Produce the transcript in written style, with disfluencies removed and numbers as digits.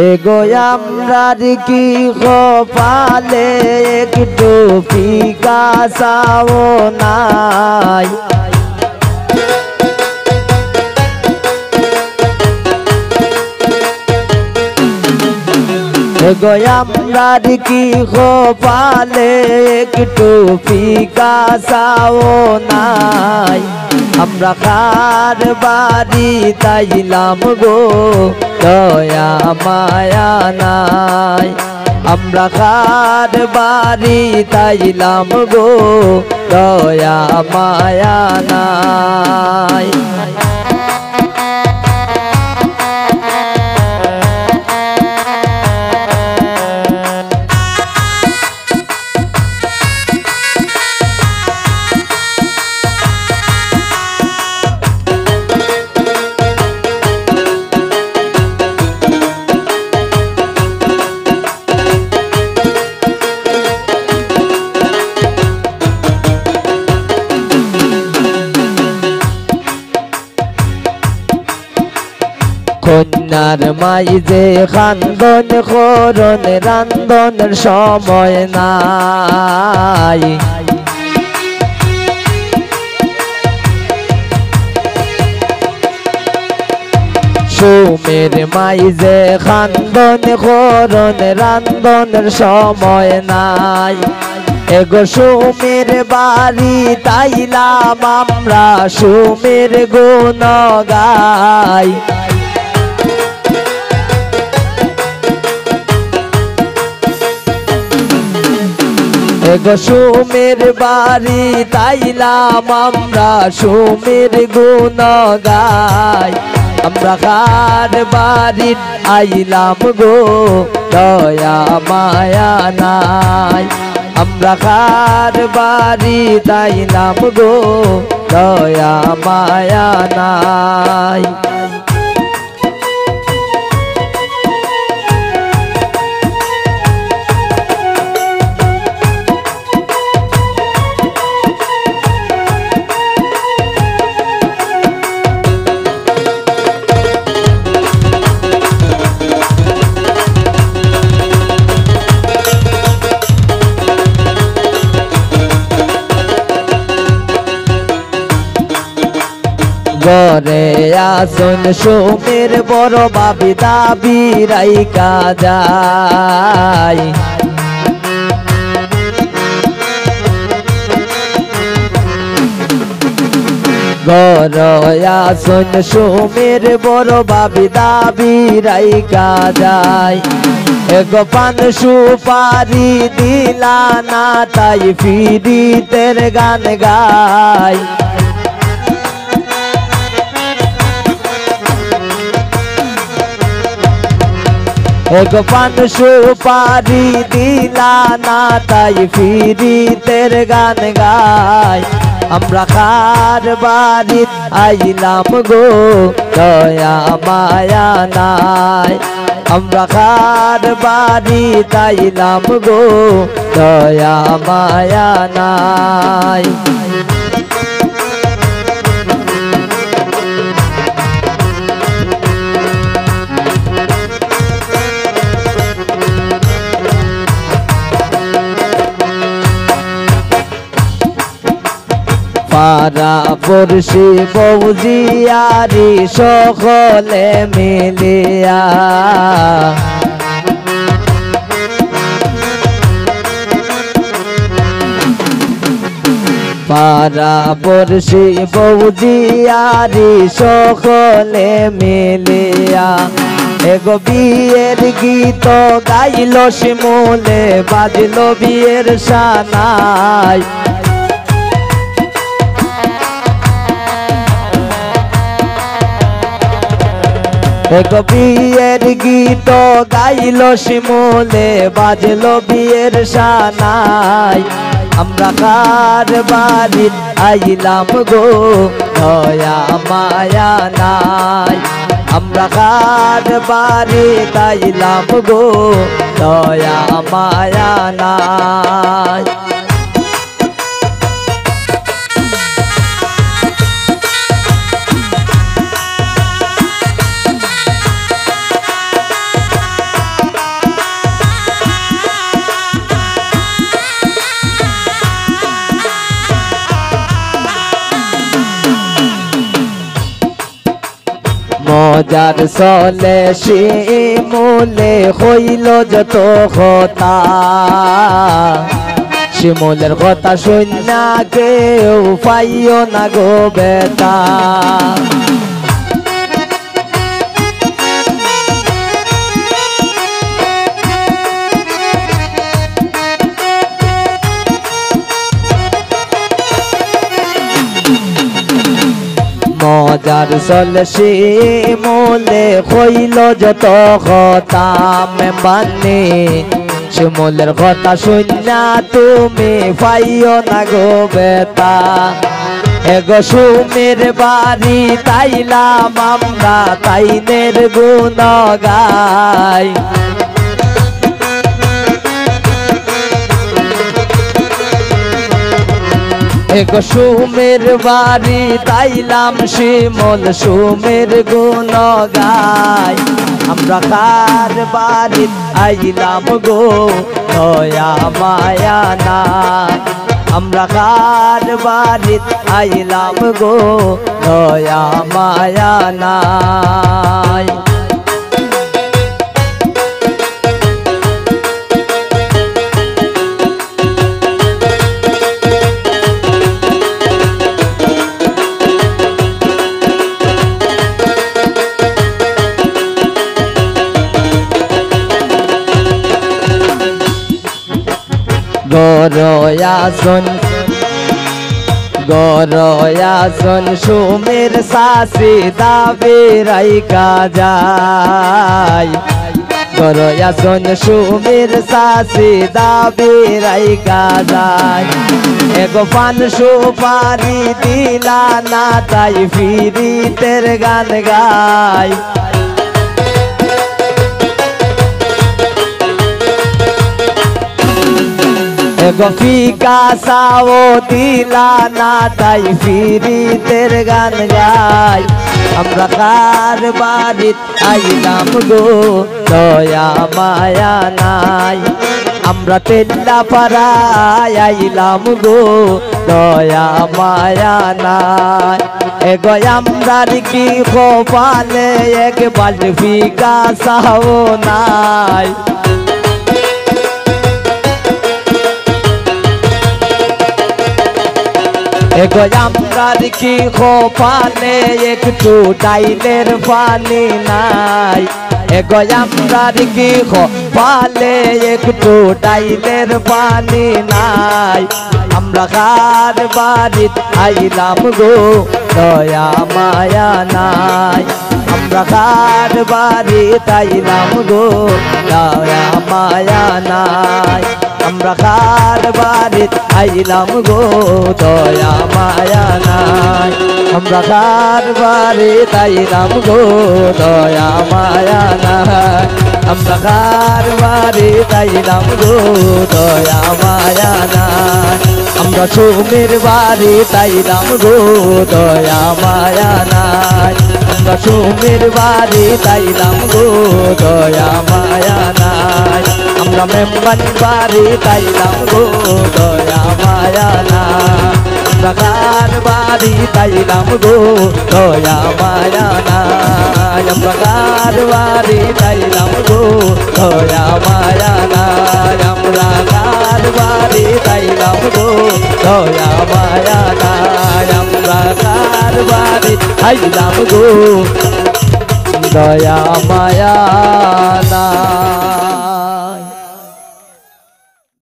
এগো আমরার কি কপালে একটু ফিকা চাও নাই এগো আমরার কি কপালে একটু ফিকা চাও নাই আমরা কার বাড়ি তাইলাম গো দয়া মায়া নাই আমরা কার বাড়ি তাইলাম গো দয়া মায়া নাই কন্যার মাইজে খান্দন করন রান্ধনের সময় নাই সুমের মাইজে খান্দন করন রান্ধনের সময় নাই এগো সুমের বাড়ি তাইলাম আমরা সুমের গুণ গাই এগো সুমের বাড়ি তাইলাম আমরা সুমের গুণ গাই আমরা কার বাড়ি আইলাম গো দয়া মায়া নাই আমরা কার বাড়ি তাইলাম গো দয়া মায়া নাই ঘরে আসুন সুমের বড় বাবি দাবি রাইকা যায় ঘরে আসুন সুমের বড় বাবি দাবি রাইকা যায় এগো পান সুপারি দিলা না তাই ফিরিতের গান গায় এগো পান সুপারি দিলা না তাই ফিরিতের গান গায় আমরা কার বাড়ি আইলাম গো দয়া মায়া নাই আমরা কার বাড়ি তাইলাম গো দয়া মায়া নাই পাড়া পড়শি বৌজিয়ারি সকলে মিলিয়া পাড়া পড়শি বৌজিয়ারি সকলে মিলিয়া এগো বিয়ের গীত গাইল শিমুলে বাজল বিয়ের সানাই এগো বিয়ের গীত গাইল শিমুলে বাজল বিয়ের সানাই আমরা কার বাড়ি আইলাম গো দয়া মায়া নাই আমরা কার বাড়ি আইলাম গো দয়া মায়া নাই মজার চলে শিমুলে হইল যত কথা শিমুলের কথা শুনা কেউ পাইও না গো বেটা মজার চলে শিমুলে হইল যত কথা মানে শিমুলের কথা শুনা তুমি পাইও না গো বেটা এগো সুমের বাড়ি তাইলাম আমরা তাইনের গুণ গাই এগো সুমের বাড়ি তাইলাম শিমুল সুমের গুণ গাই আমরা কার বাড়ি আইলাম গো দয়া মায়া নাই আমরা কার বাড়ি আইলাম গো দয়া মায়া নাই গরয়াসন সুমের শাসি দাবি রাইকা যায় গরয়াসন সুমের শাসি দাবি রাইকা যায় এগো পান সুপারি দিলা না তাই ফিরিতের গান গায় এগো ফিকা সাও দিলা না তাই ফিরিতের গান গাই আমরা কার বাড়িত আইলাম গো দয়া মায়া নাই আমরা তেল্লা পাড়ায় আইলাম গো দয়া মায়া নাই এগো আমরার কি কপালে এক বাল্টি ফিকা সাও নাই এগো আমরার কি কপালে একটু ডাইলের পানি নাই এগো আমরার কি কপালে একটু ডাইলের পানি নাই আমরা কার বাড়িত আইলাম গো দয়া মায়া নাই আমরা কার বাড়িত আইলাম গো দয়া মায়া নাই আমরা কার বাড়িত আইলাম গো দয়া মায়া নাই আমরা কার বাড়িত আইলাম গো দয়া মায়া নাই আমরা কার বাড়িত আইলাম গো দয়া মায়া নাই আমরা সুমের বাড়িত আইলাম গো দয়া মায়া নাই আমরা সুমের বাড়িত আইলাম গো দয়া মায়া নাই আমরা মেম্বার বাড়ি তাইলাম গো দয়া মায়া নাই আমরা কার বাড়ি তাইলাম গো দয়া মায়া নাই আমরা কার বাড়ি তাইলাম গো দয়া মায়া নাই আমরা কার বাড়ি তাইলাম গো দয়া মায়া নাই আমরা কার বাড়ি তাইলাম গো দয়া মায়া